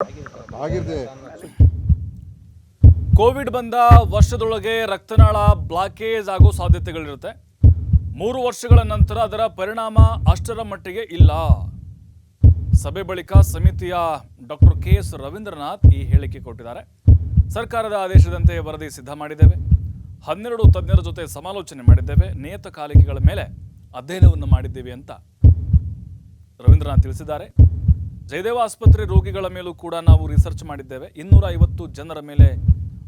ಆಗಿದೆ. ಕೋವಿಡ್ ಬಂದ ವರ್ಷದೊಳಗೆ ರಕ್ತನಾಳ ಬ್ಲಾಕೇಜ್ ಆಗೋ ಸಾಧ್ಯತೆಗಳಿರುತ್ತೆ. 3 ವರ್ಷಗಳ ನಂತರ ಅದರ ಪರಿಣಾಮ ಅಷ್ಟರ ಮಟ್ಟಿಗೆ ಇಲ್ಲ. ಸಭೆ ಬಳಿಕ ಸಮಿತಿಯ ಡಾಕ್ಟರ್ ಕೆ.ಎಸ್. ರವೀಂದ್ರನಾಥ್ ಈ ಹೇಳಿಕೆ ಕೊಟ್ಟಿದ್ದಾರೆ. ಸರ್ಕಾರದ ಆದೇಶದಂತೆ ವರದಿ ಸಿದ್ಧ ಮಾಡಿದ್ದೇವೆ. 12 ತಜ್ಞರ ಜೊತೆ ಸಮಾಲೋಚನೆ ಮಾಡಿದ್ದೇವೆ. ನಿಯತಕಾಲಿಕೆಗಳ ಮೇಲೆ ಅಧ್ಯಯನವನ್ನು ಮಾಡಿದ್ದೇವೆ ಅಂತ ರವೀಂದ್ರನಾಥ್ ತಿಳಿಸಿದ್ದಾರೆ. ಜಯದೇವ ಆಸ್ಪತ್ರೆ ರೋಗಿಗಳ ಮೇಲೂ ಕೂಡ ನಾವು ರಿಸರ್ಚ್ ಮಾಡಿದ್ದೇವೆ. 250 ಜನರ ಮೇಲೆ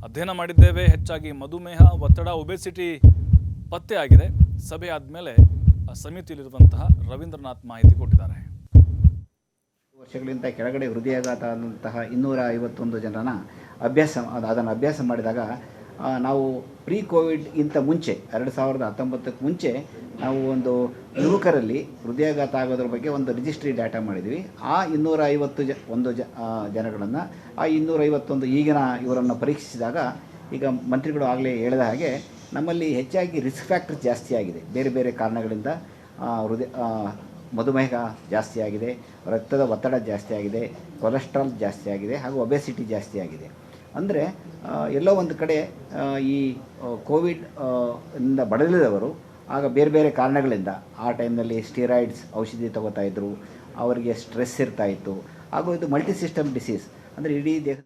ಅಧ್ಯಯನ ಮಾಡಿದ್ದೇವೆ. ಹೆಚ್ಚಾಗಿ ಮಧುಮೇಹ, ಒತ್ತಡ, ಒಬೆಸಿಟಿ ಪತ್ತೆ ಆಗಿದೆ. ಸಭೆ ಆದಮೇಲೆ ಸಮಿತಿಯಲ್ಲಿರುವಂತಹ ರವೀಂದ್ರನಾಥ್ ಮಾಹಿತಿ ಕೊಟ್ಟಿದ್ದಾರೆ. ವರ್ಷಗಳಿಂದ ಕೆಳಗಡೆ ಹೃದಯಾಘಾತ ಆದಂತಹ 251 ಜನರನ್ನ ಅದನ್ನು ಅಭ್ಯಾಸ ಮಾಡಿದಾಗ ನಾವು ಪ್ರೀ ಕೋವಿಡ್ಗಿಂತ ಮುಂಚೆ 2019ಕ್ಕೆ ಮುಂಚೆ ನಾವು ಒಂದು ಯುವಕರಲ್ಲಿ ಹೃದಯಾಘಾತ ಆಗೋದ್ರ ಬಗ್ಗೆ ಒಂದು ರಿಜಿಸ್ಟ್ರಿ ಡಾಟಾ ಮಾಡಿದ್ವಿ. ಆ 251 ಜನಗಳನ್ನು ಆ 251 ಈಗಿನ ಇವರನ್ನು ಪರೀಕ್ಷಿಸಿದಾಗ ಈಗ ಮಂತ್ರಿಗಳು ಆಗಲೇ ಹೇಳಿದ ಹಾಗೆ ನಮ್ಮಲ್ಲಿ ಹೆಚ್ಚಾಗಿ ರಿಸ್ಕ್ ಫ್ಯಾಕ್ಟರ್ ಜಾಸ್ತಿ ಆಗಿದೆ. ಬೇರೆ ಬೇರೆ ಕಾರಣಗಳಿಂದ ಮಧುಮೇಹ ಜಾಸ್ತಿ ಆಗಿದೆ, ರಕ್ತದ ಒತ್ತಡ ಜಾಸ್ತಿ ಆಗಿದೆ, ಕೊಲೆಸ್ಟ್ರಾಲ್ ಜಾಸ್ತಿ ಆಗಿದೆ, ಹಾಗೂ ಒಬೆಸಿಟಿ ಜಾಸ್ತಿ ಆಗಿದೆ. ಅಂದರೆ ಎಲ್ಲೋ ಒಂದು ಕಡೆ ಈ ಕೋವಿಡ್ ಇಂದ ಬಳಲಿದವರು ಆಗ ಬೇರೆ ಬೇರೆ ಕಾರಣಗಳಿಂದ ಆ ಟೈಮ್ನಲ್ಲಿ ಸ್ಟೀರಾಯ್ಡ್ಸ್ ಔಷಧಿ ತಗೋತಾ ಇದ್ದರು, ಅವರಿಗೆ ಸ್ಟ್ರೆಸ್ ಇರ್ತಾಯಿತ್ತು, ಹಾಗೂ ಇದು ಮಲ್ಟಿ ಸಿಸ್ಟಮ್ ಡಿಸೀಸ್ ಅಂದರೆ ಇಡೀ ದೇಹ